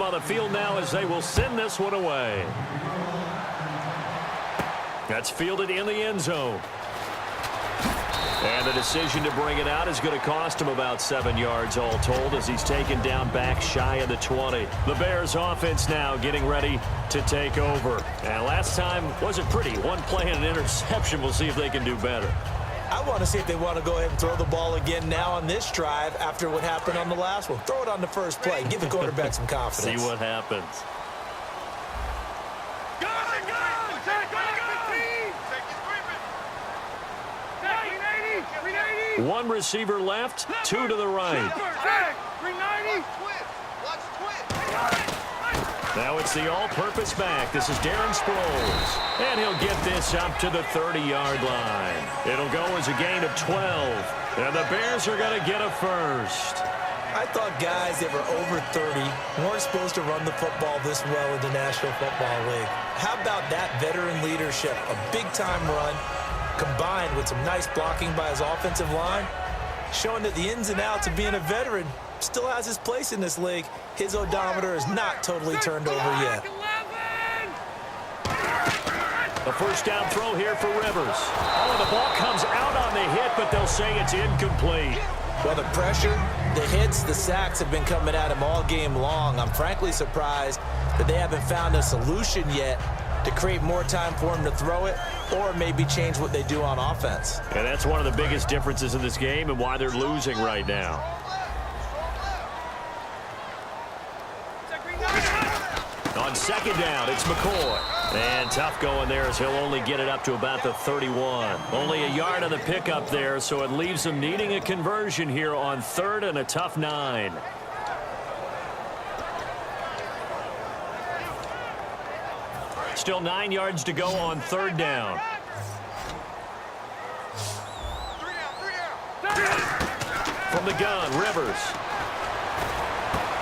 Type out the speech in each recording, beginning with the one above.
on the field now as they will send this one away. That's fielded in the end zone. And the decision to bring it out is going to cost him about 7 yards all told as he's taken down back shy of the 20. The Bears offense now getting ready to take over. And last time wasn't pretty. One play and an interception. We'll see if they can do better. I want to see if they want to go ahead and throw the ball again now on this drive after what happened on the last one. Throw it on the first play. Give the quarterback some confidence. See what happens. One receiver left, two to the right. Now it's the all-purpose back. This is Darren Sproles. And he'll get this up to the 30-yard line. It'll go as a gain of 12. And the Bears are going to get a first. I thought guys that were over 30 weren't supposed to run the football this well in the National Football League. How about that veteran leadership? A big-time run combined with some nice blocking by his offensive line, showing that the ins and outs of being a veteran still has his place in this league. His odometer is not totally turned over yet. A first down throw here for Rivers. Oh, the ball comes out on the hit, but they'll say it's incomplete. Well, the pressure, the hits, the sacks have been coming at him all game long. I'm frankly surprised that they haven't found a solution yet to create more time for him to throw it or maybe change what they do on offense. And that's one of the biggest differences in this game and why they're losing right now. On second down, it's McCoy. And tough going there as he'll only get it up to about the 31. Only a yard on the pickup there, so it leaves him needing a conversion here on third and a tough 9. Still 9 yards to go on third down. From the gun, Rivers.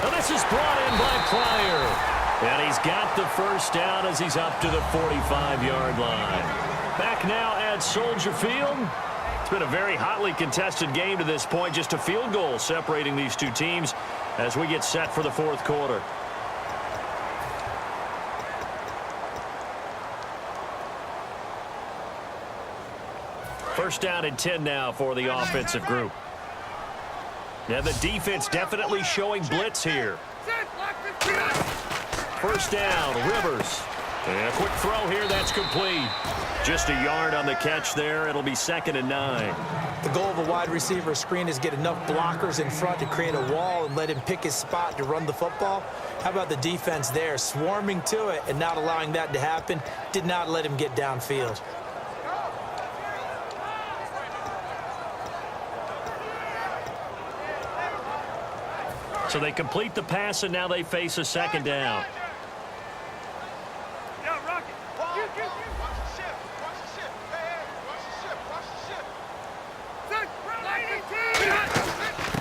Now this is brought in by Pryor. And he's got the first down as he's up to the 45-yard line. Back now at Soldier Field. It's been a very hotly contested game to this point. Just a field goal separating these two teams as we get set for the fourth quarter. First down and 10 now for the offensive group. Now the defense definitely showing blitz here. First down, Rivers. And a quick throw here, that's complete. Just a yard on the catch there. It'll be 2nd and 9. The goal of a wide receiver screen is get enough blockers in front to create a wall and let him pick his spot to run the football. How about the defense there, swarming to it and not allowing that to happen? Did not let him get downfield. So they complete the pass, and now they face a second down.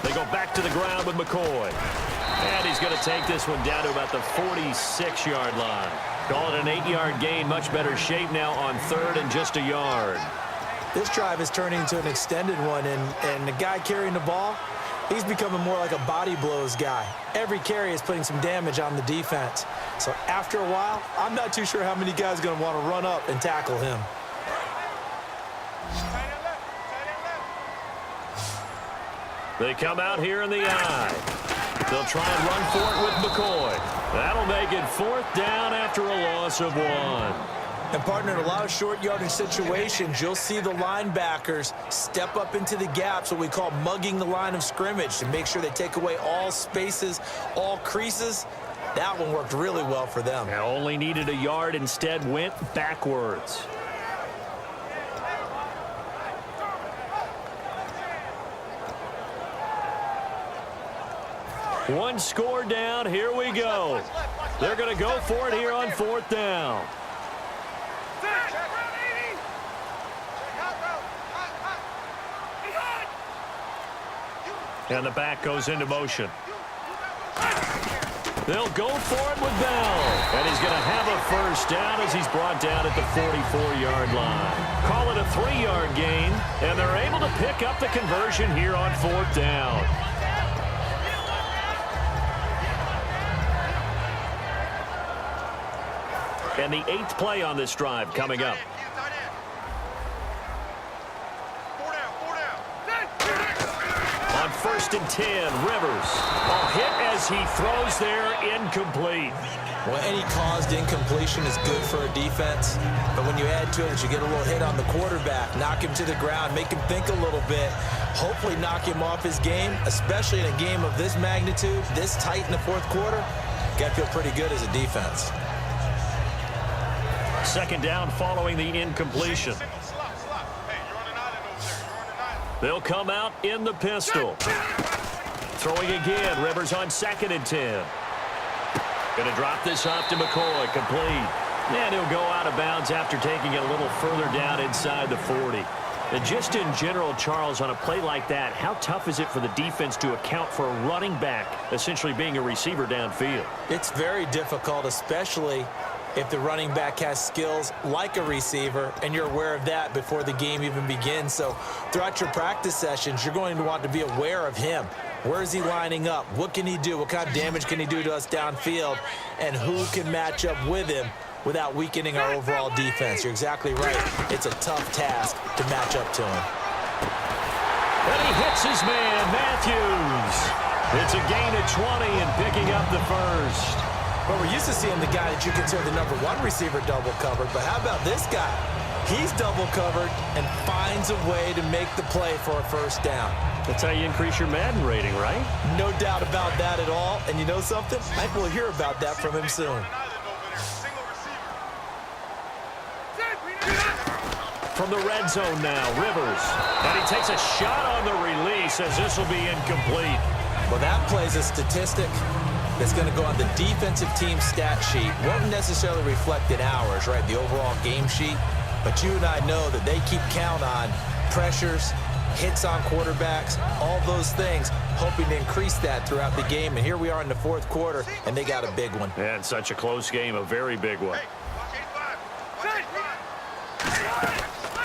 They go back to the ground with McCoy. And he's going to take this one down to about the 46-yard line. Call it an 8-yard gain. Much better shape now on third and just a yard. This drive is turning into an extended one, and the guy carrying the ball, he's becoming more like a body blows guy. Every carry is putting some damage on the defense. So after a while, I'm not too sure how many guys are going to want to run up and tackle him. They come out here in the eye. They'll try and run for it with McCoy. That'll make it 4th down after a loss of 1. And, partner, in a lot of short yardage situations, you'll see the linebackers step up into the gaps, what we call mugging the line of scrimmage, to make sure they take away all spaces, all creases. That one worked really well for them. Now only needed a yard, instead went backwards. One score down. Here we go. They're going to go for it here on 4th down. And the back goes into motion. They'll go for it with Bell. And he's going to have a first down as he's brought down at the 44-yard line. Call it a 3-yard gain, and they're able to pick up the conversion here on 4th down. And the 8th play on this drive coming up. On 1st and 10, Rivers. A hit as he throws there, incomplete. Well, any caused incompletion is good for a defense, but when you add to it that you get a little hit on the quarterback, knock him to the ground, make him think a little bit, hopefully knock him off his game, especially in a game of this magnitude, this tight in the fourth quarter, got to feel pretty good as a defense. 2nd down following the incompletion. They'll come out in the pistol. Throwing again, Rivers on 2nd and 10. Going to drop this off to McCoy, complete. And he'll go out of bounds after taking it a little further down inside the 40. And just in general, Charles, on a play like that, how tough is it for the defense to account for a running back essentially being a receiver downfield? It's very difficult, especially if the running back has skills like a receiver, and you're aware of that before the game even begins. So throughout your practice sessions, you're going to want to be aware of him. Where is he lining up? What can he do? What kind of damage can he do to us downfield? And who can match up with him without weakening our overall defense? You're exactly right. It's a tough task to match up to him. And he hits his man, Matthews. It's a gain of 20 and picking up the first. Well, we're used to seeing the guy that you consider the #1 receiver double covered, but how about this guy? He's double covered and finds a way to make the play for a first down. That's how you increase your Madden rating, right? No doubt about that at all. And you know something? I think we'll hear about that from him soon. From the red zone now, Rivers. And he takes a shot on the release as this will be incomplete. Well, that play's a statistic that's going to go on the defensive team stat sheet. Won't necessarily reflect in ours, right, the overall game sheet. But you and I know that they keep count on pressures, hits on quarterbacks, all those things, hoping to increase that throughout the game. And here we are in the fourth quarter, and they got a big one. And such a close game, a very big one.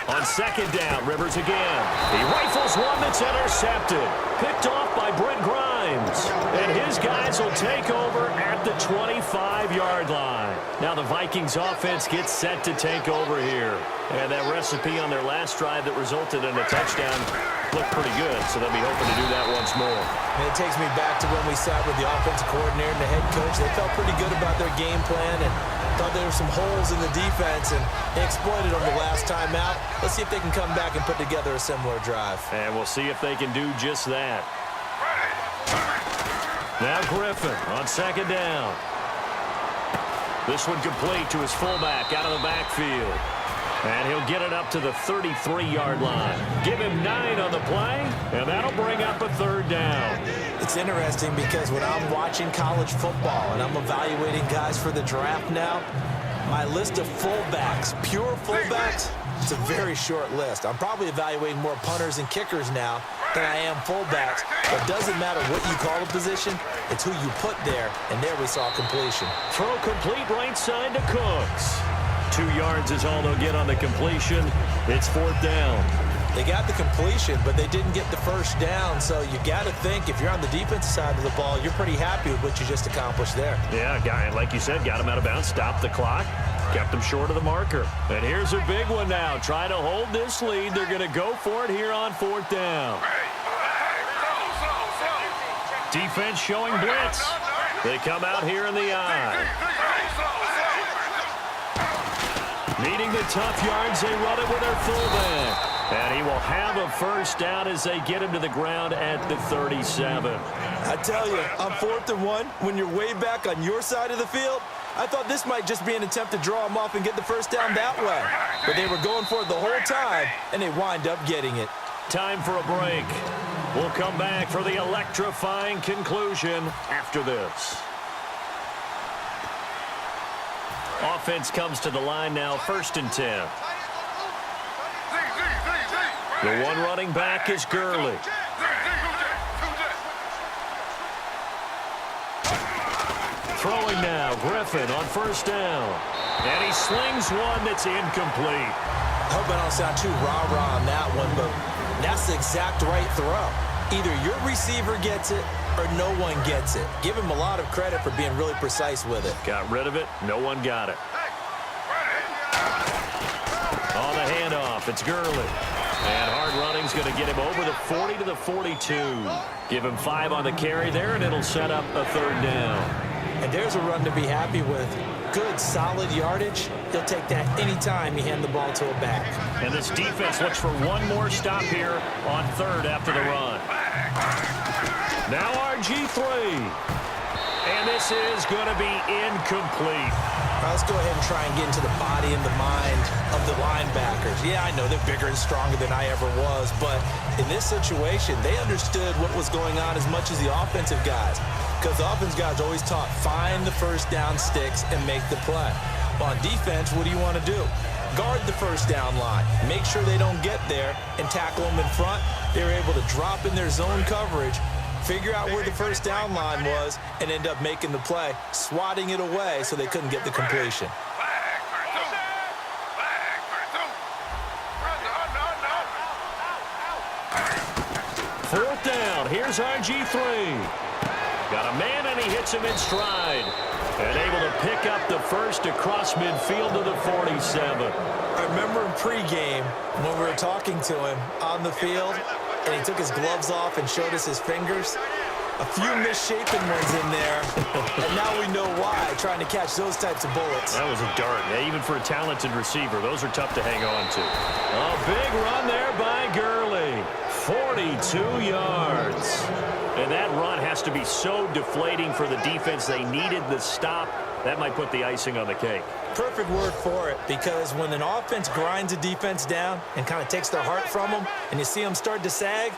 On 2nd down, Rivers again. He rifles one that's intercepted. Picked off by Brent Grimes. And his guys will take over at the 25-yard line. Now the Vikings offense gets set to take over here. And that recipe on their last drive that resulted in a touchdown looked pretty good, so they'll be hoping to do that once more. And it takes me back to when we sat with the offensive coordinator and the head coach. They felt pretty good about their game plan and thought there were some holes in the defense, and they exploited them the last time out. Let's see if they can come back and put together a similar drive. And we'll see if they can do just that. Now Griffin on 2nd down. This one complete to his fullback out of the backfield. And he'll get it up to the 33-yard line. Give him 9 on the play, and that'll bring up a 3rd down. It's interesting because when I'm watching college football and I'm evaluating guys for the draft now, my list of fullbacks, pure fullbacks, it's a very short list. I'm probably evaluating more punters and kickers now than I am fullbacks. But it doesn't matter what you call a position, it's who you put there, and there we saw completion. Throw complete right side to Cooks. 2 yards is all they'll get on the completion. It's 4th down. They got the completion, but they didn't get the first down, so you got to think if you're on the defensive side of the ball, you're pretty happy with what you just accomplished there. Yeah, guy, like you said, got him out of bounds, stopped the clock, kept him short of the marker. And here's a big one now. Try to hold this lead. They're going to go for it here on 4th down. Defense showing blitz. They come out here in the eye. Needing the tough yards, they run it with their fullback. And he will have a first down as they get him to the ground at the 37. I tell you, on 4th and 1, when you're way back on your side of the field, I thought this might just be an attempt to draw him off and get the first down that way. But they were going for it the whole time, and they wind up getting it. Time for a break. We'll come back for the electrifying conclusion after this. Offense comes to the line now, 1st and 10. The one running back is Gurley. Throwing now, Griffin on 1st down. And he slings one that's incomplete. I hope I don't sound too rah-rah on that one, but that's the exact right throw. Either your receiver gets it or no one gets it. Give him a lot of credit for being really precise with it. Got rid of it. No one got it. handoff. It's Gurley. And hard running's going to get him over the 40 to the 42. Give him 5 on the carry there, and it'll set up a 3rd down. And there's a run to be happy with. Good, solid yardage. He'll take that anytime you hand the ball to a back. And this defense looks for one more stop here on 3rd after the run. Now RG3. And this is going to be incomplete. Let's go ahead and try and get into the body and the mind of the linebackers. Yeah, I know they're bigger and stronger than I ever was, but in this situation, they understood what was going on as much as the offensive guys, because the offensive guys always taught, find the first down sticks and make the play. Well, on defense, what do you want to do? Guard the first down line. Make sure they don't get there and tackle them in front. They were able to drop in their zone coverage, figure out where the first down line was, and end up making the play, swatting it away so they couldn't get the completion. 4th down. Here's RG3. Got a man, and he hits him in stride. And able to pick up the first across midfield to the 47. I remember in pregame when we were talking to him on the field, and he took his gloves off and showed us his fingers. A few misshapen ones in there, and now we know why, trying to catch those types of bullets. That was a dart. Yeah, even for a talented receiver, those are tough to hang on to. A big run there by Gurley. 42 yards. And that run has to be so deflating for the defense. They needed the stop. That might put the icing on the cake. Perfect word for it, because when an offense grinds a defense down and kind of takes their heart from them, and you see them start to sag,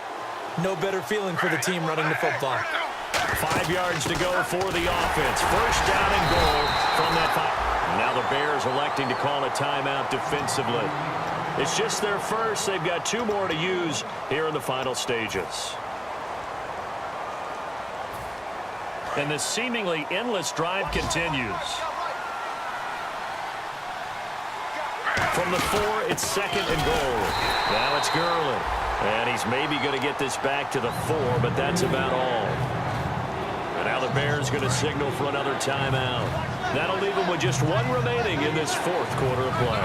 no better feeling for the team running the football. 5 yards to go for the offense. First down and goal from that 5. Now the Bears electing to call a timeout defensively. It's just their first. They've got 2 more to use here in the final stages. And this seemingly endless drive continues. From the 4, it's 2nd and goal. Now it's Gurley. And he's maybe going to get this back to the 4, but that's about all. And now the Bears going to signal for another timeout. That'll leave them with just 1 remaining in this 4th quarter of play.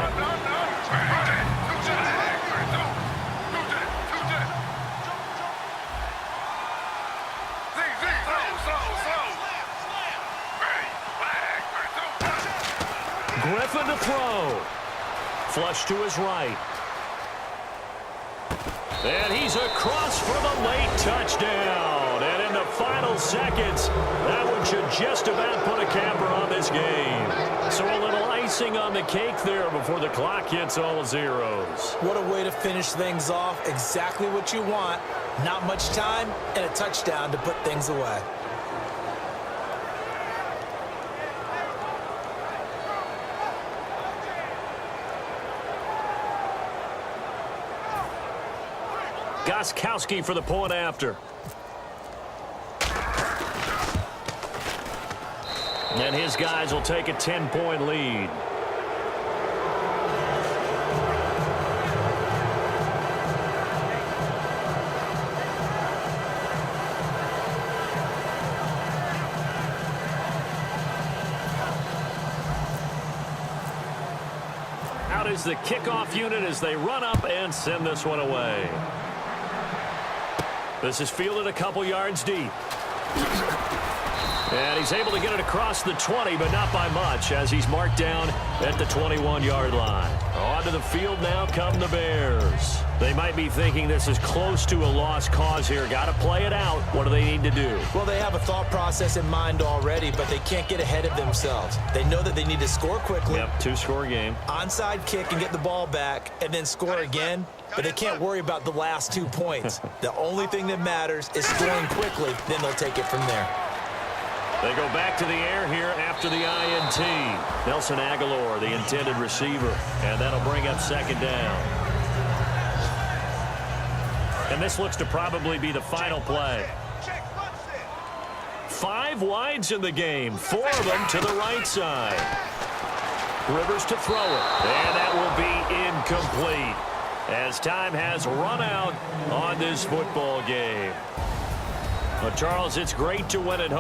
Griffin to throw. Flush to his right. And he's across for the late touchdown. And in the final seconds, that one should just about put a capper on this game. So a little icing on the cake there before the clock hits all zeros. What a way to finish things off. Exactly what you want. Not much time and a touchdown to put things away. Gostkowski for the point after. And his guys will take a 10-point lead. Out is the kickoff unit as they run up and send this one away. This is fielded a couple yards deep. And he's able to get it across the 20, but not by much, as he's marked down at the 21-yard line. Onto the field now come the Bears. They might be thinking this is close to a lost cause here. Got to play it out. What do they need to do? Well, they have a thought process in mind already, but they can't get ahead of themselves. They know that they need to score quickly. Yep, 2-score game. Onside kick and get the ball back, and then score again. But they can't worry about the last 2 points. The only thing that matters is scoring quickly. Then they'll take it from there. They go back to the air here after the INT. Nelson Aguilar, the intended receiver. And that'll bring up 2nd down. And this looks to probably be the final play. 5 wides in the game. 4 of them to the right side. Rivers to throw it. And that will be incomplete, as time has run out on this football game. Well, Charles, it's great to win at home.